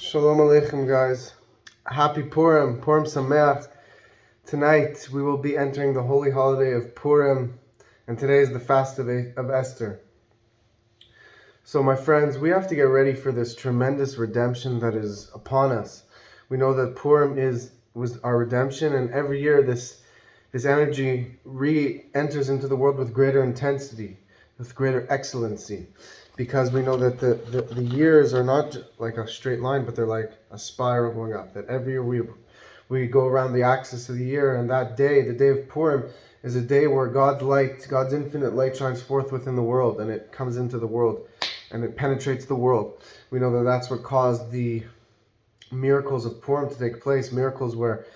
Shalom Aleichem, guys. Happy Purim, Purim Sameach. Tonight we will be entering the holy holiday of Purim, and today is the fast of Esther. So my friends, we have to get ready for this tremendous redemption that is upon us. We know that Purim was our redemption, and every year this energy re-enters into the world with greater intensity, with greater excellency. Because we know that the years are not like a straight line, but they're like a spiral going up. That every year we go around the axis of the year, and that day, the day of Purim, is a day where God's light, God's infinite light shines forth within the world, and it comes into the world, and it penetrates the world. We know that that's what caused the miracles of Purim to take place, miracles where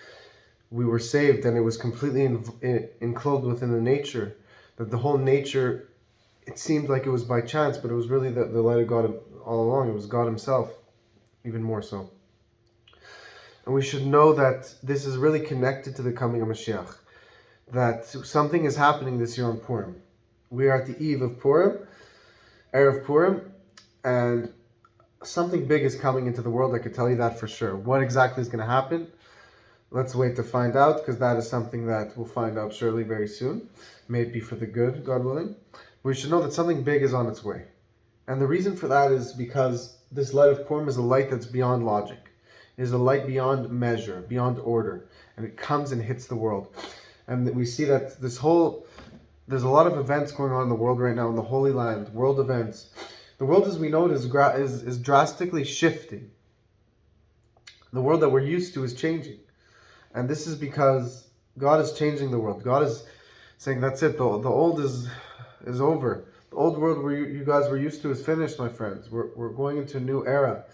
we were saved, and it was completely enclosed within the nature, that the whole nature, it seemed like it was by chance, but it was really the light of God all along. It was God himself, even more so. And we should know that this is really connected to the coming of Mashiach, that something is happening this year on Purim. We are at the eve of Purim, Erev Purim, and something big is coming into the world. I can tell you that for sure. What exactly is going to happen? Let's wait to find out, because that is something that we'll find out surely very soon. May it be for the good, God willing. We should know that something big is on its way. And the reason for that is because this light of Purim is a light that's beyond logic. It is a light beyond measure, beyond order. And it comes and hits the world. And we see that there's a lot of events going on in the world right now, in the Holy Land, world events. The world as we know it is drastically shifting. The world that we're used to is changing. And this is because God is changing the world. God is saying, that's it, the old is over. The old world where you guys were used to is finished, my friends. We're going into a new era,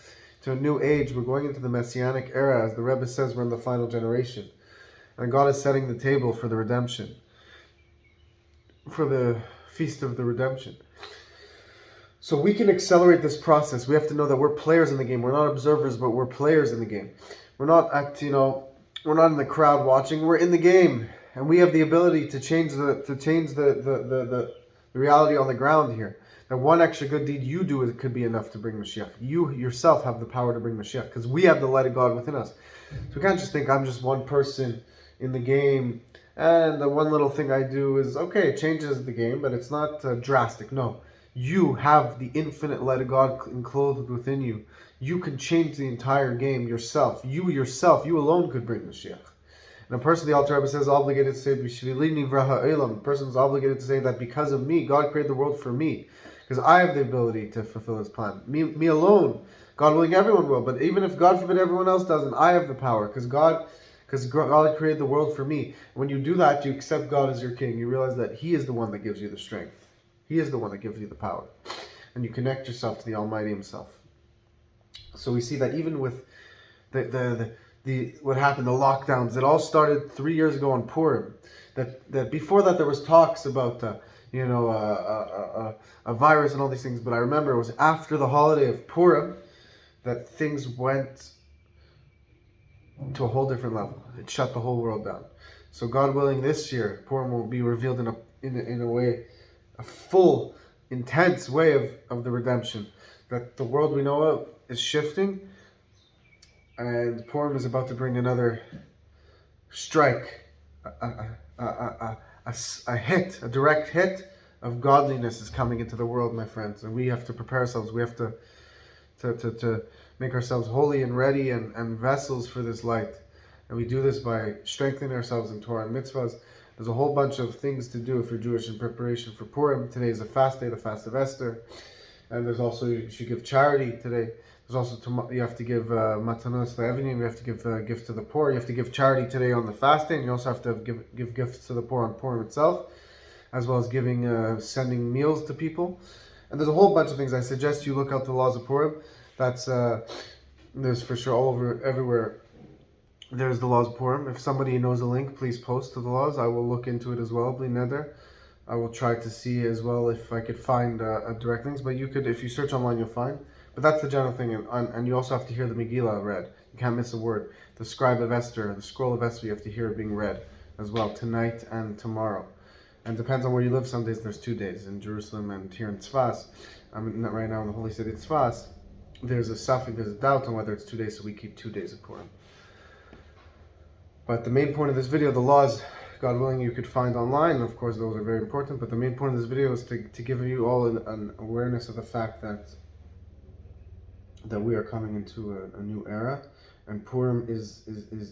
to a new age. We're going into the Messianic era. As the Rebbe says, we're in the final generation. And God is setting the table for the redemption, for the feast of the redemption. So we can accelerate this process. We have to know that we're players in the game. We're not observers, but we're players in the game. We're not we're not in the crowd watching. We're in the game. And we have the ability to change the reality on the ground here. That one extra good deed you do could be enough to bring Mashiach. You yourself have the power to bring Mashiach, because we have the light of God within us. So we can't just think I'm just one person in the game, and the one little thing I do is, okay, it changes the game, but it's not drastic. No, you have the infinite light of God enclosed within you. You can change the entire game yourself. You alone could bring Mashiach. And a person, the Alter Rebbe says, obligated to say, the person is obligated to say that because of me, God created the world for me. Because I have the ability to fulfill his plan. Me alone. God willing, everyone will. But even if, God forbid, everyone else doesn't, I have the power. Because God created the world for me. And when you do that, you accept God as your king. You realize that he is the one that gives you the strength. He is the one that gives you the power. And you connect yourself to the Almighty himself. So we see that even with what happened, the lockdowns, it all started 3 years ago on Purim. That before that there was talks about a virus and all these things, but I remember it was after the holiday of Purim that things went to a whole different level. It shut the whole world down. So God willing, this year Purim will be revealed in a way, a full, intense way of the redemption. That the world we know of is shifting. And Purim is about to bring another strike, a hit, a direct hit of godliness is coming into the world, my friends. And we have to prepare ourselves. We have to make ourselves holy and ready and vessels for this light. And we do this by strengthening ourselves in Torah and mitzvahs. There's a whole bunch of things to do if you're Jewish in preparation for Purim. Today is a fast day, the fast of Esther. And there's also, you should give charity today. There's also, you have to give matanos le'evinim, you have to give gifts to the poor. You have to give charity today on the fast day, and you also have to give gifts to the poor on Purim itself, as well as sending meals to people. And there's a whole bunch of things. I suggest you look out the laws of Purim. That's there's for sure all over, everywhere. There's the laws of Purim. If somebody knows a link, please post to the laws. I will look into it as well, bli neder. I will try to see as well if I could find direct links. But you could, if you search online, you'll find. But that's the general thing, and you also have to hear the Megillah read. You can't miss a word. The scribe of Esther, the scroll of Esther, you have to hear it being read as well, tonight and tomorrow. And depends on where you live. Some days there's 2 days, in Jerusalem and here in Tzfas. I'm right now in the holy city of Tzfas. there's a doubt on whether it's 2 days, so we keep 2 days of Purim. But the main point of this video, the laws, God willing, you could find online, and of course those are very important, but the main point of this video is to give you all an awareness of the fact that we are coming into a new era, and Purim is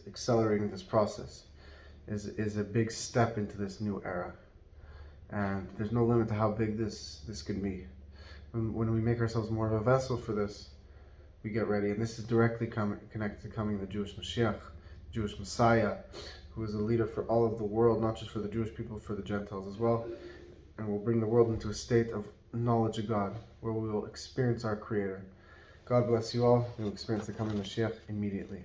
accelerating this process, is a big step into this new era. And there's no limit to how big this can be. When we make ourselves more of a vessel for this, we get ready. And this is directly connected to coming the Jewish Mashiach, Jewish Messiah, who is a leader for all of the world, not just for the Jewish people, for the Gentiles as well. And will bring the world into a state of knowledge of God, where we will experience our Creator. God bless you all. We will experience the coming Mashiach immediately.